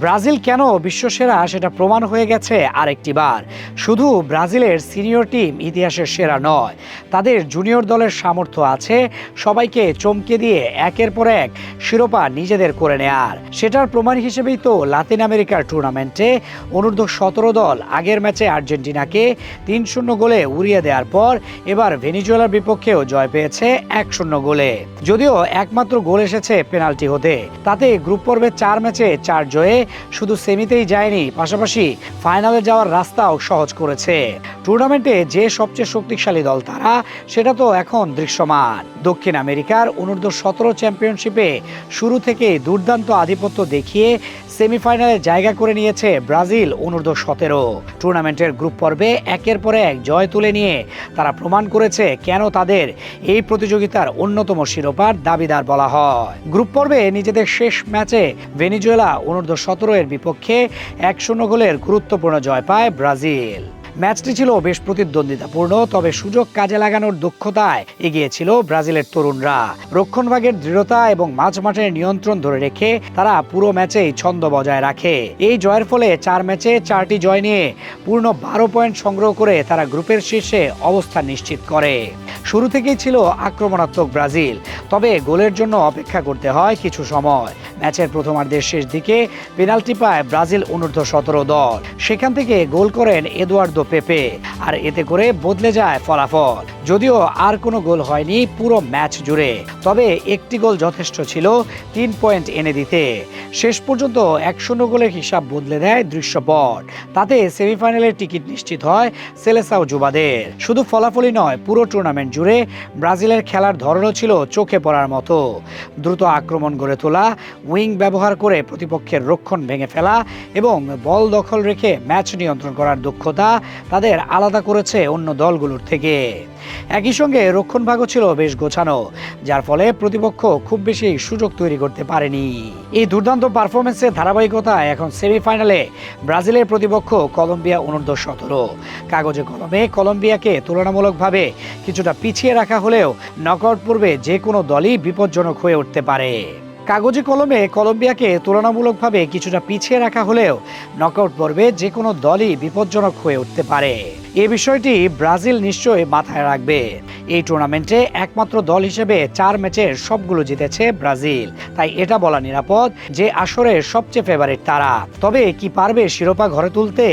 Brazil কেন বিশ্বসেরা সেটা প্রমাণ হয়ে গেছে আরেকটিবার। শুধু ব্রাজিলের সিনিয়র টিম ইতিহাসের সেরা নয়, তাদের জুনিয়র দলের সামর্থ্য আছে সবাইকে চমকে দিয়ে একের পর এক শিরোপা নিজেদের করে নেয়ার। সেটার প্রমাণ হিসেবেই তো লাতিন আমেরিকার টুর্নামেন্টে অনূর্ধ্ব-17 দল আগের ম্যাচে আর্জেন্টিনাকে ৩-০ গোলে উড়িয়ে দেওয়ার পর এবার ভেনিজুয়েলার বিপক্ষেও জয় পেয়েছে ১-০ গোলে। যদিও একমাত্র গোল এসেছে পেনাল্টি হতে, তাতে গ্রুপ পর্বে ৪ ম্যাচে ৪ জয়ে শুধু সেমিতেই যায়নি, পাশাপাশি ফাইনালে যাওয়ার রাস্তাও সহজ করেছে। টুর্নামেন্টে যে সবচেয়ে শক্তিশালী দল তারা, সেটা তো এখন দৃশ্যমান। দক্ষিণ আমেরিকার অনূর্ধ্ব-17 চ্যাম্পিয়নশিপে শুরু থেকে দুর্দান্ত আধিপত্য দেখিয়ে সেমিফাইনালে জায়গা করে নিয়েছে ব্রাজিল অনূর্ধ্ব-17। টুর্নামেন্টের গ্রুপ পর্বে একের পর এক জয় তুলে নিয়ে তারা প্রমাণ করেছে কেন তাদের এই প্রতিযোগিতার অন্যতম শিরোপার দাবিদার বলা হয়। গ্রুপ পর্বে নিজেদের শেষ ম্যাচে ভেনিজুয়েলা অনূর্ধ্ব-17 এর বিপক্ষে ১-০ গোলের গুরুত্বপূর্ণ জয় পায় ব্রাজিল। ম্যাচটি ছিল বেশ প্রতিদ্বন্দ্বিতাপূর্ণ, তবে সুযোগ কাজে লাগানোর দক্ষতায় এগিয়ে ছিল ব্রাজিলের তরুণরা। রক্ষণভাগের দৃঢ়তা এবং মাঝমাঠের নিয়ন্ত্রণ ধরে রেখে তারা পুরো ম্যাচেই ছন্দ বজায় রাখে। এই জয়ের ফলে ৪ ম্যাচে ৪টি জয় নিয়ে পূর্ণ ১২ পয়েন্ট সংগ্রহ করে তারা গ্রুপের শীর্ষে অবস্থান নিশ্চিত করে। শুরু থেকেই ছিল আক্রমণাত্মক ব্রাজিল, তবে গোলের জন্য অপেক্ষা করতে হয় কিছু সময়। ম্যাচের প্রথমার্ধের শেষ দিকে পেনাল্টি পায় ব্রাজিল অনূর্ধ্ব-17 দল। সেখান থেকে গোল করেন এদুয়ার্দো পেপে, আর এতে করে বদলে যায় ফলাফল। যদিও আর কোনো গোল হয়নি পুরো ম্যাচ জুড়ে, তবে একটি গোল যথেষ্ট ছিল ৩ পয়েন্ট এনে দিতে। শেষ পর্যন্ত ১-০ গোলের হিসাব বদলে দেয় দৃশ্যপট। তাতে সেমিফাইনালের টিকিট নিশ্চিত হয় সেলেসাও যুবাদের। শুধু ফলাফলই নয়, পুরো টুর্নামেন্ট জুড়ে ব্রাজিলের খেলার ধরনও ছিল চোখে পড়ার মতো। দ্রুত আক্রমণ গড়ে তোলা, উইং ব্যবহার করে প্রতিপক্ষের রক্ষণ ভেঙে ফেলা এবং বল দখল রেখে ম্যাচ নিয়ন্ত্রণ করার দক্ষতা তাদের আলাদা করেছে অন্য দলগুলোর থেকে। একই সঙ্গে রক্ষণভাগও ছিল বেশ গোছানো, যার ফলে প্রতিপক্ষ খুব বেশি সুযোগ তৈরি করতে পারেনি। এই দুর্দান্ত পারফরমেন্সের ধারাবাহিকতায় এখন সেমিফাইনালে ব্রাজিলের প্রতিপক্ষ কলম্বিয়া অনূর্ধ্ব-17। কাগজে কলমে কলম্বিয়াকে তুলনামূলকভাবে কিছুটা পিছিয়ে রাখা হলেও নকআউট পর্বে যে কোনো দলই বিপজ্জনক হয়ে উঠতে পারে। কাগজে কলমে কলম্বিয়াকে তুলনামূলকভাবে কিছুটা পিছিয়ে রাখা হলেও নকআউট পর্বে যে কোনো দলই বিপজ্জনক হয়ে উঠতে পারে। এই বিষয়টি ব্রাজিল নিশ্চয়ই মাথায় রাখবে। এই টুর্নামেন্টে একমাত্র দল হিসেবে ৪ ম্যাচের সবগুলো জিতেছে ব্রাজিল, তাই এটা বলা নিরাপদ যে আসরের সবচেয়ে ফেভারিট তারা। তবে কি পারবে শিরোপা ঘরে তুলতে?